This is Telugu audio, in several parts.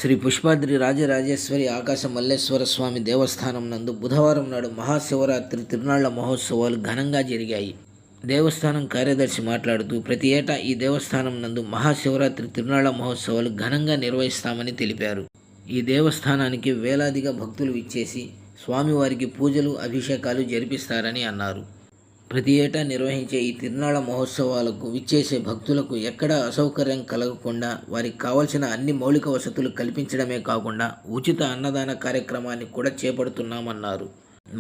శ్రీ పుష్పాద్రి రాజరాజేశ్వరి ఆకాశ మల్లేశ్వర స్వామి దేవస్థానం నందు బుధవారం నాడు మహాశివరాత్రి తిరునాళ్ల మహోత్సవాలు ఘనంగా జరిగాయి. దేవస్థానం కార్యదర్శి మాట్లాడుతూ, ప్రతి ఏటా ఈ దేవస్థానం నందు మహాశివరాత్రి తిరునాళ్ల మహోత్సవాలు ఘనంగా నిర్వహిస్తామని తెలిపారు. ఈ దేవస్థానానికి వేలాదిగా భక్తులు విచ్చేసి స్వామివారికి పూజలు, అభిషేకాలు జరిపిస్తారని అన్నారు. ప్రతి ఏటా నిర్వహించే ఈ తిరునాళ్ల మహోత్సవాలకు విచ్చేసే భక్తులకు ఎక్కడా అసౌకర్యం కలగకుండా వారికి కావలసిన అన్ని మౌలిక వసతులు కల్పించడమే కాకుండా ఉచిత అన్నదాన కార్యక్రమాన్ని కూడా చేపడుతున్నామన్నారు.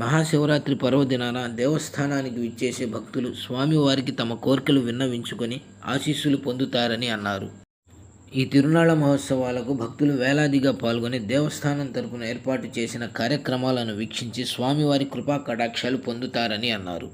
మహాశివరాత్రి పర్వదినాన దేవస్థానానికి విచ్చేసే భక్తులు స్వామివారికి తమ కోరికలు విన్నవించుకొని ఆశీస్సులు పొందుతారని అన్నారు. ఈ తిరునాళ్ల మహోత్సవాలకు భక్తులు వేలాదిగా పాల్గొని దేవస్థానం తరపున ఏర్పాటు చేసిన కార్యక్రమాలను వీక్షించి స్వామివారి కృపా కటాక్షాలు పొందుతారని అన్నారు.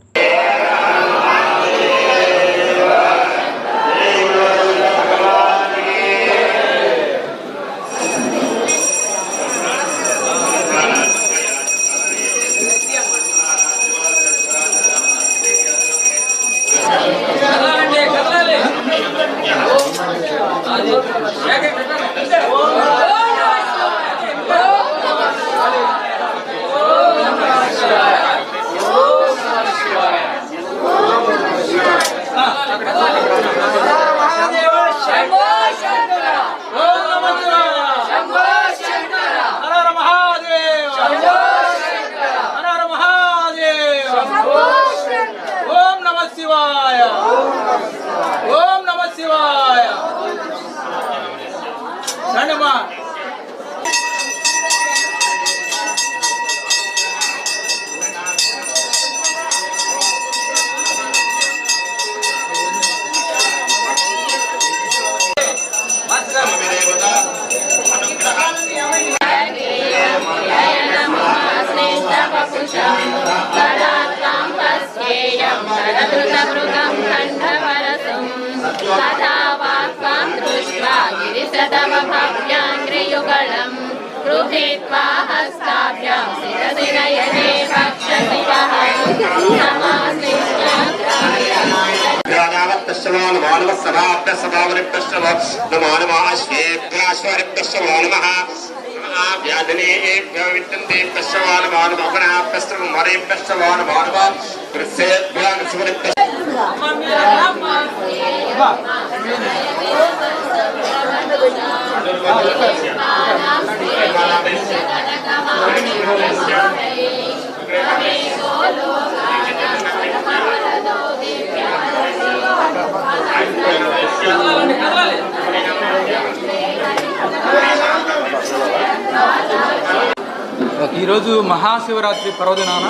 ఈరోజు మహాశివరాత్రి పర్వదినాన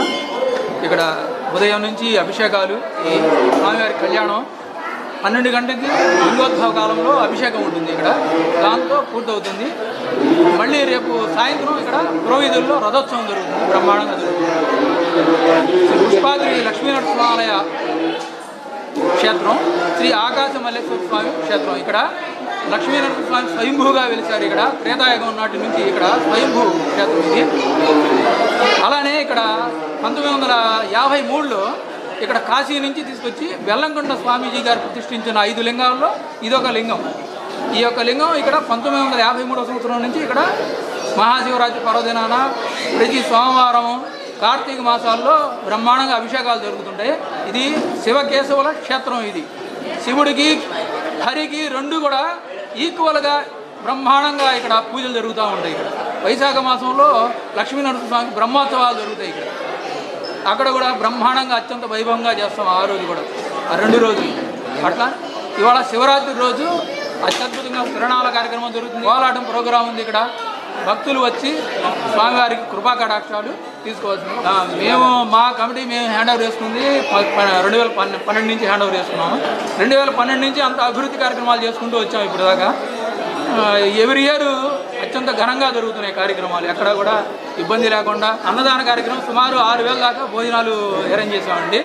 ఇక్కడ ఉదయం నుంచి అభిషేకాలు, ఈ స్వామివారి కళ్యాణం 12 గంటలకి లింగోద్భవ కాలంలో అభిషేకం ఉంటుంది. ఇక్కడ దాంతో పూర్తవుతుంది. మళ్ళీ రేపు సాయంత్రం ఇక్కడ పురోహితుల్లో రథోత్సవం జరుగుతుంది, బ్రహ్మాండంగా జరుగుతుంది. శ్రీ పుష్పాద్రి లక్ష్మీనరసింహాలయ క్షేత్రం, శ్రీ ఆకాశ మల్లేశ్వర స్వామి క్షేత్రం. ఇక్కడ లక్ష్మీనరసింహ స్వామి స్వయంభూగా వెలిశారు. ఇక్కడ త్రేతాయుగం నాటి నుంచి ఇక్కడ స్వయంభూ క్షేత్రం ఇది. అలానే ఇక్కడ 1953లో ఇక్కడ కాశీ నుంచి తీసుకొచ్చి బెల్లంకొండ స్వామీజీ గారు ప్రతిష్ఠించిన 5 లింగాల్లో ఇదొక లింగం. ఈ యొక్క లింగం ఇక్కడ 1953 సంవత్సరం నుంచి ఇక్కడ మహాశివరాత్రి పర్వదినాన ప్రతి సోమవారం కార్తీక మాసాల్లో బ్రహ్మాండంగా అభిషేకాలు జరుగుతుంటాయి. ఇది శివకేశవుల క్షేత్రం. ఇది శివుడికి హరికి రెండు కూడా ఈక్వల్గా బ్రహ్మాండంగా ఇక్కడ పూజలు జరుగుతూ ఉంటాయి. ఇక్కడ వైశాఖ మాసంలో లక్ష్మీనరసింహస్వామికి బ్రహ్మోత్సవాలు జరుగుతాయి. ఇక్కడ అక్కడ కూడా బ్రహ్మాండంగా అత్యంత వైభవంగా చేస్తాం ఆ రోజు కూడా, ఆ 2 రోజులు. అట్లా ఇవాళ శివరాత్రి రోజు అత్యద్భుతంగా తిరణాల కార్యక్రమం జరుగుతుంది. కోలాటం ప్రోగ్రాం ఉంది. ఇక్కడ భక్తులు వచ్చి స్వామివారికి కృపా కటాక్షాలు తీసుకోవాల్సింది. మేము మా కమిటీ హ్యాండ్ ఓవర్ చేసుకుంది 2012 నుంచి హ్యాండ్ ఓవర్ చేసుకున్నాము. 2012 నుంచి అంత అభివృద్ధి కార్యక్రమాలు చేసుకుంటూ వచ్చాము ఇప్పుడు దాకా. ఎవ్రీ ఇయర్ అత్యంత ఘనంగా జరుగుతున్నాయి కార్యక్రమాలు, ఎక్కడ కూడా ఇబ్బంది లేకుండా. అన్నదాన కార్యక్రమం సుమారు 6,000 దాకా భోజనాలు అరేంజ్ చేసామండి.